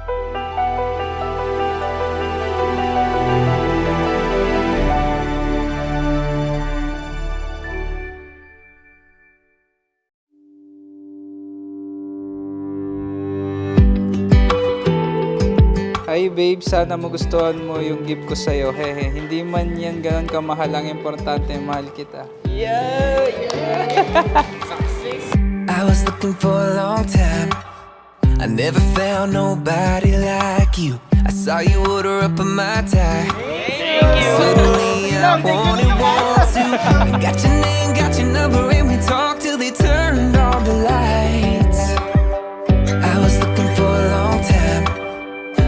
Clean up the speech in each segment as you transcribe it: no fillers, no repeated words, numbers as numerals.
Hi babe, sana magustuhan mo yung gift ko sa'yo. Hehe, hindi man yan ganun kamahal, ang importante, mahal kita. Yeah! I was looking for a long time. I never found nobody like you. I saw you order up in my tie. Suddenly I want to. I got your name, got your number, and we talked till they turned on the lights. I was looking for a long time.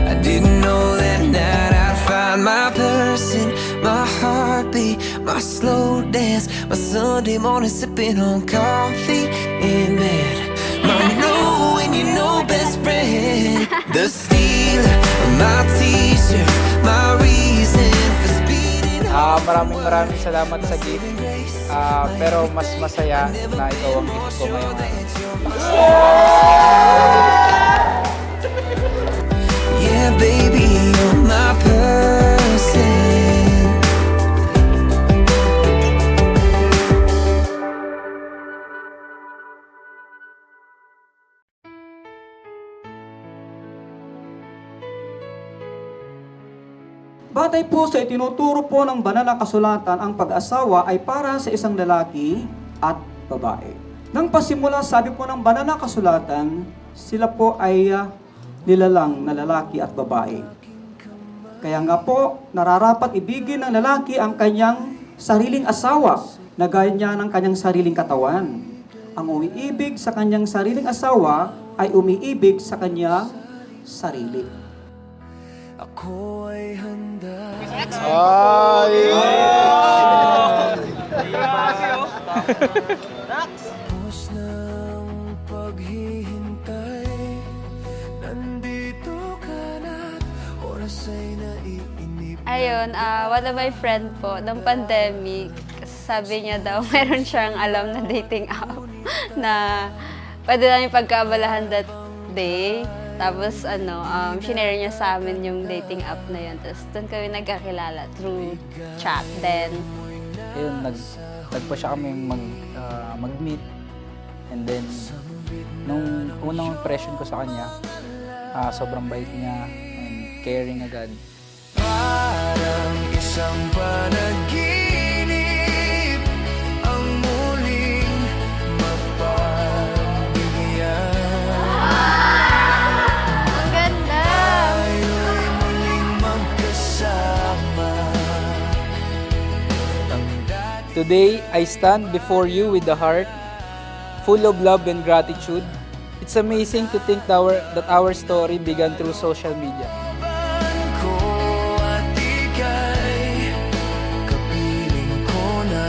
I didn't know that night I'd find my person, my heartbeat, my slow dance, my Sunday morning sipping on coffee in bed. My know when you know best friend, the stealer of my t-shirt, my reason for speeding. Maraming salamat sa gift. Pero mas masaya na ikaw ang gift ko ngayon. Yeah, baby, you're my person. Batay po sa itinuturo po ng banal na kasulatan, ang pag-asawa ay para sa isang lalaki at babae. Nang pasimula, sabi po ng banal na kasulatan, sila po ay nilalang na lalaki at babae. Kaya nga po, nararapat ibigin ng lalaki ang kanyang sariling asawa na gaya niya ng kanyang sariling katawan. Ang umiibig sa kanyang sariling asawa ay umiibig sa kanya sarili. Ako ay handa. Tapos ng paghihintay, nandito ka na't oras ay naiinip. Ayun, one of my friend po, nung pandemic, sabi niya daw, meron siyang alam na dating app na pwede namin pagkaabalahan that day. Tapos, shinare niya sa amin yung dating app na yun. Tapos, doon kami nagkakilala through chat. Then, Ayun, nagpa siya kami mag-meet. And then, nung unang impression ko sa kanya, sobrang bait niya and caring agad. Parang isang panaginip ang muling mapagbigyan. ang ganda! Tayo'y muling magkasama. Today, I stand before you with a heart full of love and gratitude. It's amazing to think that our story began through social media. Laban ko at ika'y kapiling ko na.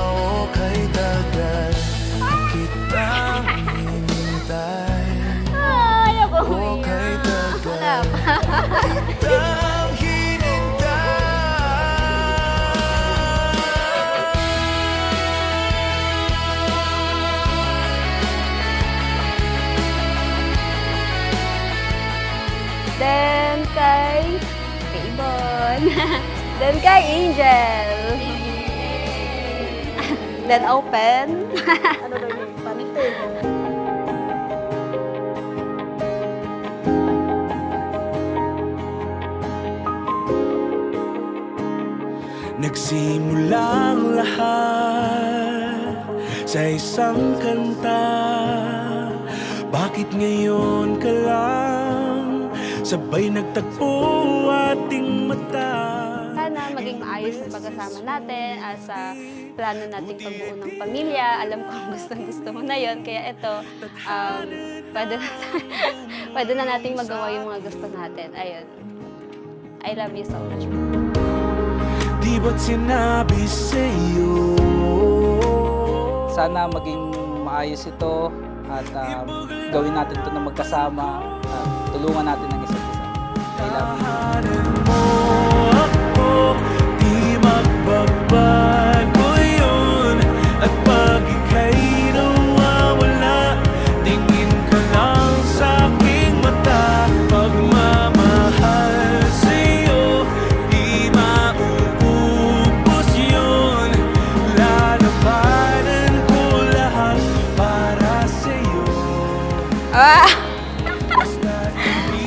O kay tagal kitang hinintay. Ayaw ko O kay tagal kitang Then kay Ibon. Then kay Angel. Then open. Ano daw yung panito? Nagsimulang lahat sa isang kanta. Bakit ngayon ka lang sabay nagtagpo ating mata? Sana maging maayos ang pagkasama natin sa plano nating pagbuo ng pamilya. Alam ko gusto mo na yon. Kaya ito, pwede na nating magawa yung mga gusto natin. Ayun. I love you so much. Di ba't sinabi sa'yo? Sana maging maayos ito at gawin natin ito na magkasama at tulungan natin ang isa't isa. I love you. Tahanan mo ako, di magbabago yun. At pag ika'y nawawala, tingin ka lang sa aking mata.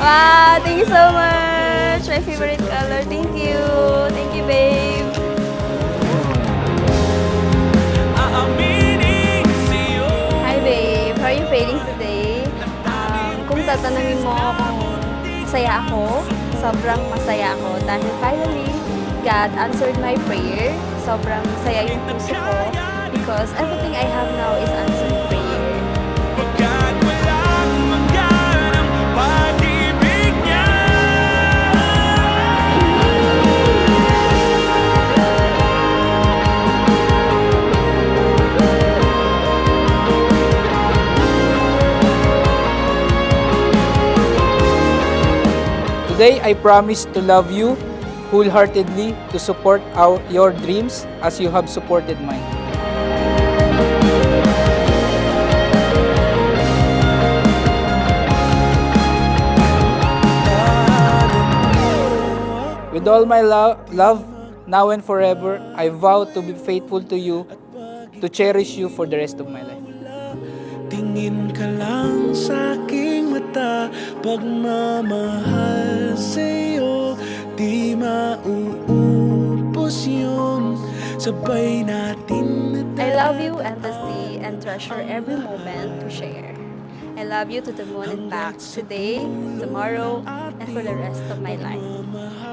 Wow, thank you so much. My favorite color. Thank you. Thank you, babe. Hi, babe. How are you feeling today? Kung tatanungin mo ako kung masaya ako, sobrang masaya ako. Dahil finally, God answered my prayer. Sobrang masaya yung puso ko because everything I have now is answered prayer. Today, I promise to love you wholeheartedly, to support your dreams as you have supported mine. With all my love, now and forever, I vow to be faithful to you, to cherish you for the rest of my life. Tingin ka lang sa aking mata, pagmamahal sa'yo, di mauubos yun, sabay natin I love you endlessly and treasure every moment to share. I love you to the moon and back today, tomorrow, and for the rest of my life.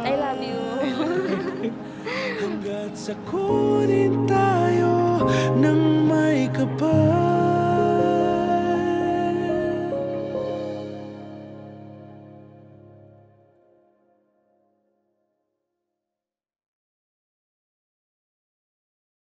I love you. hanggat sa kunin tayo ng may kapal.